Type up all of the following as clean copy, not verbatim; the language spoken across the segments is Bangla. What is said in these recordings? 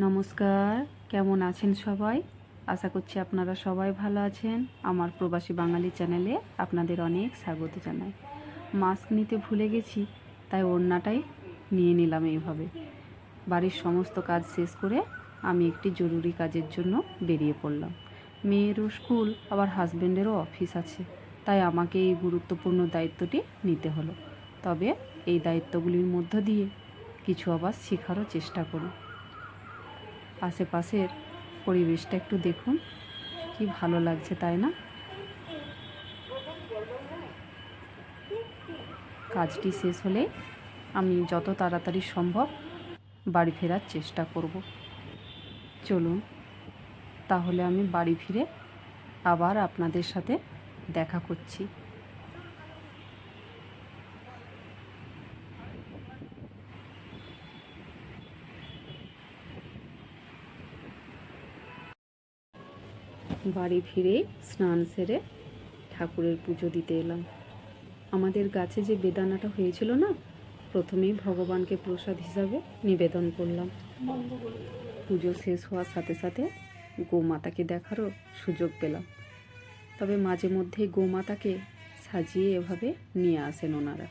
নমস্কার, কেমন আছেন সবাই? আশা করছি আপনারা সবাই ভালো আছেন। আমার প্রবাসী বাঙালি চ্যানেলে আপনাদের অনেক স্বাগত জানাই। মাস্ক নিতে ভুলে গেছি, তাই ওড়নাটাই নিয়ে নিলাম এইভাবে। বাড়ির সমস্ত কাজ শেষ করে আমি একটি জরুরি কাজের জন্য বেরিয়ে পড়লাম। মেয়েরও স্কুল, আবার হাজব্যান্ডেরও অফিস আছে, তাই আমাকে এই গুরুত্বপূর্ণ দায়িত্বটি নিতে হলো। তবে এই দায়িত্বগুলির মধ্য দিয়ে কিছু আবার শেখারও চেষ্টা করি। আশেপাশের পরিবেশটা একটু দেখুন, কি ভালো লাগছে, তাই না? কাজটি শেষ হলে আমি যত তাড়াতাড়ি সম্ভব বাড়ি ফেরার চেষ্টা করব। চলুন তাহলে আমি বাড়ি ফিরে আবার আপনাদের সাথে দেখা করছি। বাড়ি ফিরে স্নান সেরে ঠাকুরের পুজো দিতে এলাম। আমাদের গাছে যে বেদানাটা হয়েছিল না, প্রথমেই ভগবানকে প্রসাদ হিসাবে নিবেদন করলাম। পুজো শেষ হওয়ার সাথে সাথে গোমাতাকে দেখারও সুযোগ পেলাম। তবে মাঝে মধ্যেই গোমাতাকে সাজিয়ে এভাবে নিয়ে আসেন ওনারা।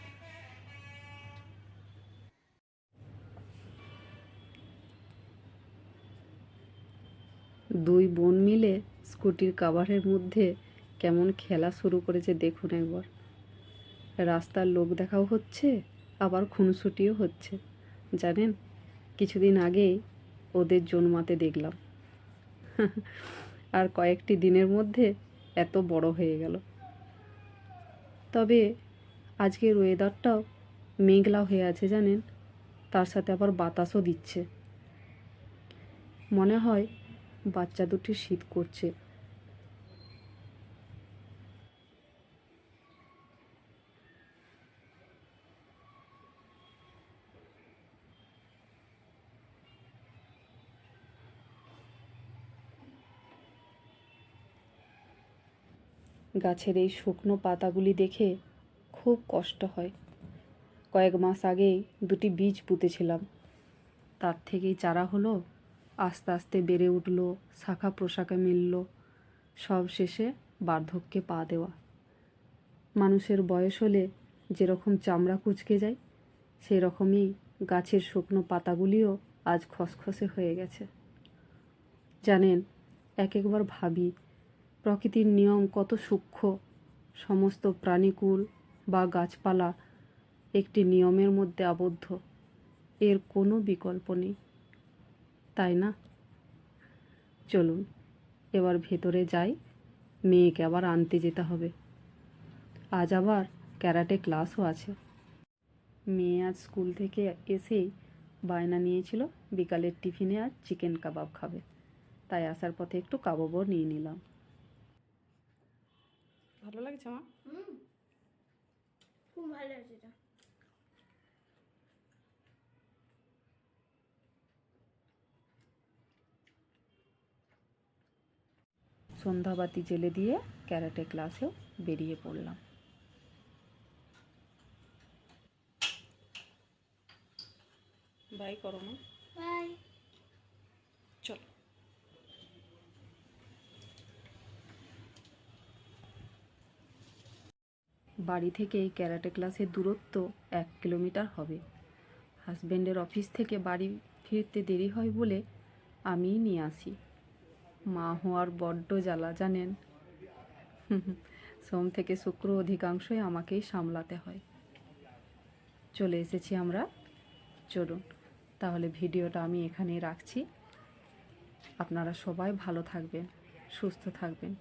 দুই বোন মিলে স্কুটির কাভারের মধ্যে কেমন খেলা শুরু করেছে দেখুন একবার। রাস্তার লোক দেখাও হচ্ছে, আবার খুনসুটিও হচ্ছে। জানেন, কিছুদিন আগেই ওদের জন্মাতে দেখলাম, আর কয়েকটি দিনের মধ্যে এত বড় হয়ে গেল। তবে আজকের ওয়েদারটাও মেঘলা হয়ে আছে জানেন, তার সাথে আবার বাতাসও দিচ্ছে। মনে হয় বাচ্চা দুটি শীত করছে। গাছের এই শুকনো পাতাগুলি দেখে খুব কষ্ট হয়। কয়েক মাস আগেই দুটি বীজ পুঁতেছিলাম, তার থেকেই চারা হলো, আস্তে আস্তে বেড়ে উঠল, শাখা প্রশাখা মিলল, সব শেষে বার্ধক্যে পা দেওয়া। মানুষের বয়স হলে যেরকম চামড়া কুঁচকে যায়, সেই রকমই গাছের শুকনো পাতাগুলিও আজ খসখসে হয়ে গেছে। জানেন, একবার ভাবি প্রকৃতির নিয়ম কত সূক্ষ্ম। সমস্ত প্রাণীকুল বা গাছপালা একটি নিয়মের মধ্যে আবদ্ধ, এর কোনো বিকল্প নেই, তাই না? চলুন এবার ভেতরে যাই, মেয়েকে আবার আনতে যেতে হবে। আজ আবার ক্যারাটে ক্লাসও আছে। মেয়ে আজ স্কুল থেকে এসেই বায়না নিয়েছিল বিকালের টিফিনে আজ চিকেন কাবাব খাবে, তাই আসার পথে একটু কাবাবও নিয়ে নিলাম। ভালো লাগছে মা? খুব ভালো লাগছে এটা। সন্ধ্যাবাতি জেলে দিয়ে ক্যারাটে ক্লাসেও বেরিয়ে পড়লাম। বাই করো না, বাই। চলো। বাড়ি থেকে এই ক্যারাটে ক্লাসের দূরত্ব 1 কিলোমিটার হবে। হাজব্যান্ডের অফিস থেকে বাড়ি ফিরতে দেরি হয় বলে আমিই নিয়ে আসি। মা হওয়ার বড্ড জ্বালা জানেন। সোম থেকে শুক্র অধিকাংশই আমাকেই সামলাতে হয়। চলে এসেছি আমরা। চলুন তাহলে ভিডিওটা আমি এখানেই রাখছি। আপনারা সবাই ভালো থাকবেন, সুস্থ থাকবেন।